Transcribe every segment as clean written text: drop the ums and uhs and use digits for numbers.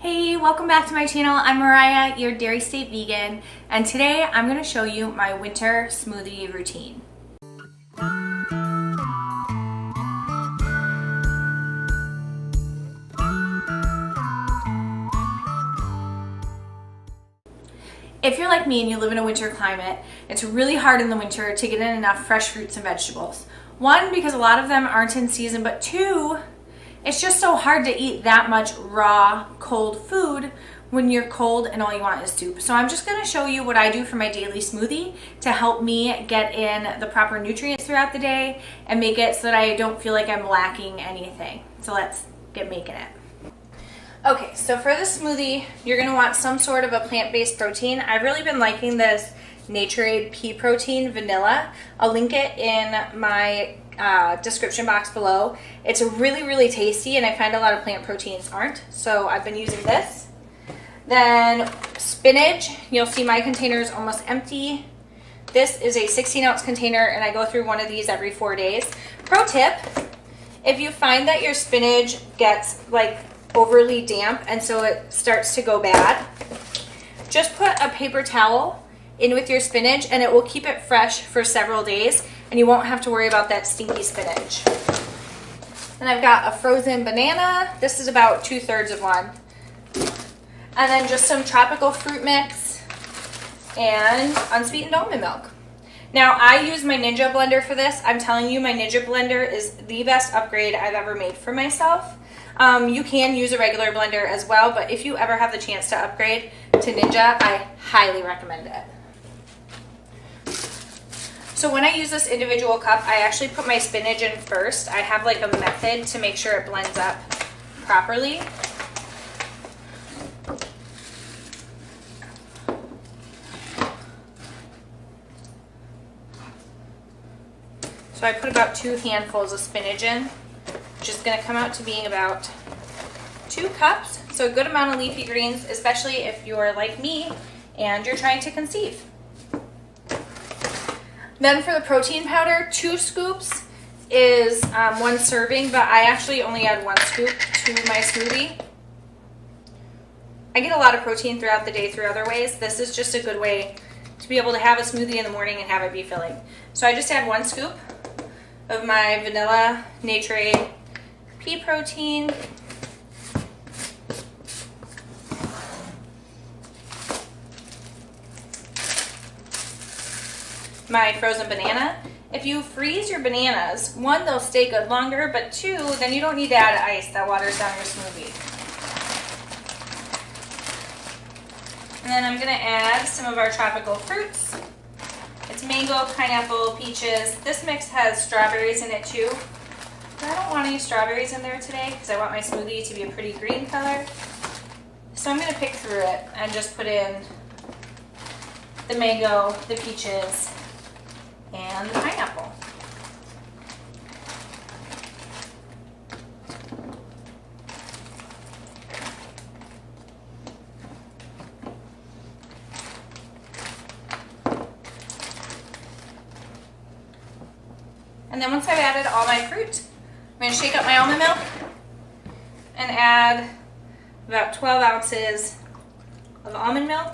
Hey, welcome back to my channel. I'm Mariah, your Dairy State vegan, and today I'm going to show you my winter smoothie routine. If you're like me and you live in a winter climate, it's really hard in the winter to get in enough fresh fruits and vegetables. One, because a lot of them aren't in season, but two, it's just so hard to eat that much raw, cold food when you're cold and all you want is soup. So I'm just gonna show you what I do for my daily smoothie to help me get in the proper nutrients throughout the day and make it so that I don't feel like I'm lacking anything. So let's get making it. Okay, so for the smoothie, you're gonna want some sort of a plant-based protein. I've really been liking this Natureade pea protein vanilla. I'll link it in my description box below. It's really tasty, and I find a lot of plant proteins aren't, so I've been using this. Then spinach, you'll see my container is almost empty. This is a 16-ounce container, and I go through one of these every 4 days. Pro tip, if you find that your spinach gets like overly damp and so it starts to go bad, just put a paper towel in with your spinach and it will keep it fresh for several days, and you won't have to worry about that stinky spinach. And I've got a frozen banana. This is about 2/3 of one. And then just some tropical fruit mix and unsweetened almond milk. Now I use my Ninja blender for this. I'm telling you, my Ninja blender is the best upgrade I've ever made for myself. You can use a regular blender as well, but if you ever have the chance to upgrade to Ninja, I highly recommend it. So when I use this individual cup, I actually put my spinach in first. I have like a method to make sure it blends up properly. So I put about 2 handfuls of spinach in, which is going to come out to being about 2 cups. So a good amount of leafy greens, especially if you're like me and you're trying to conceive. Then for the protein powder, 2 scoops is 1 serving, but I actually only add 1 scoop to my smoothie. I get a lot of protein throughout the day through other ways. This is just a good way to be able to have a smoothie in the morning and have it be filling. So I just add 1 scoop of my vanilla Natureade pea protein. My frozen banana. If you freeze your bananas, 1, they'll stay good longer, but 2, then you don't need to add ice that waters down your smoothie. And then I'm gonna add some of our tropical fruits. It's mango, pineapple, peaches. This mix has strawberries in it too. But I don't want any strawberries in there today because I want my smoothie to be a pretty green color. So I'm gonna pick through it and just put in the mango, the peaches, and the pineapple. And then once I've added all my fruit, I'm going to shake up my almond milk and add about 12 ounces of almond milk.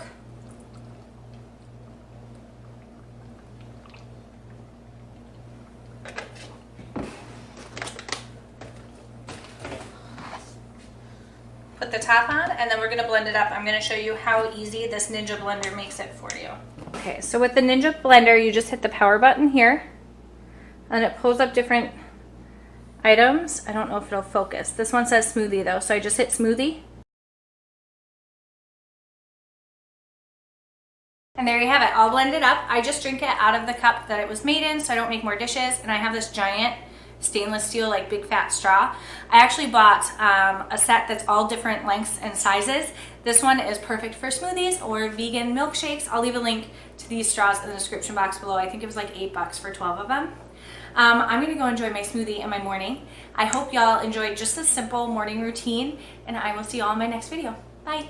Put the top on, and then we're going to blend it up. I'm going to show you how easy this Ninja blender makes it for you. Okay, so with the Ninja blender, you just hit the power button here, and it pulls up different items. I don't know if it'll focus. This one says smoothie though, so I just hit smoothie. And there you have it, all blended up. I just drink it out of the cup that it was made in so I don't make more dishes, and I have this giant stainless steel like big fat straw. I actually bought a set that's all different lengths and sizes. This one is perfect for smoothies or vegan milkshakes. I'll leave a link to these straws in the description box below. I think it was like $8 for 12 of them. I'm gonna go enjoy my smoothie in my morning. I hope y'all enjoyed just this simple morning routine, and I will see y'all in my next video. Bye.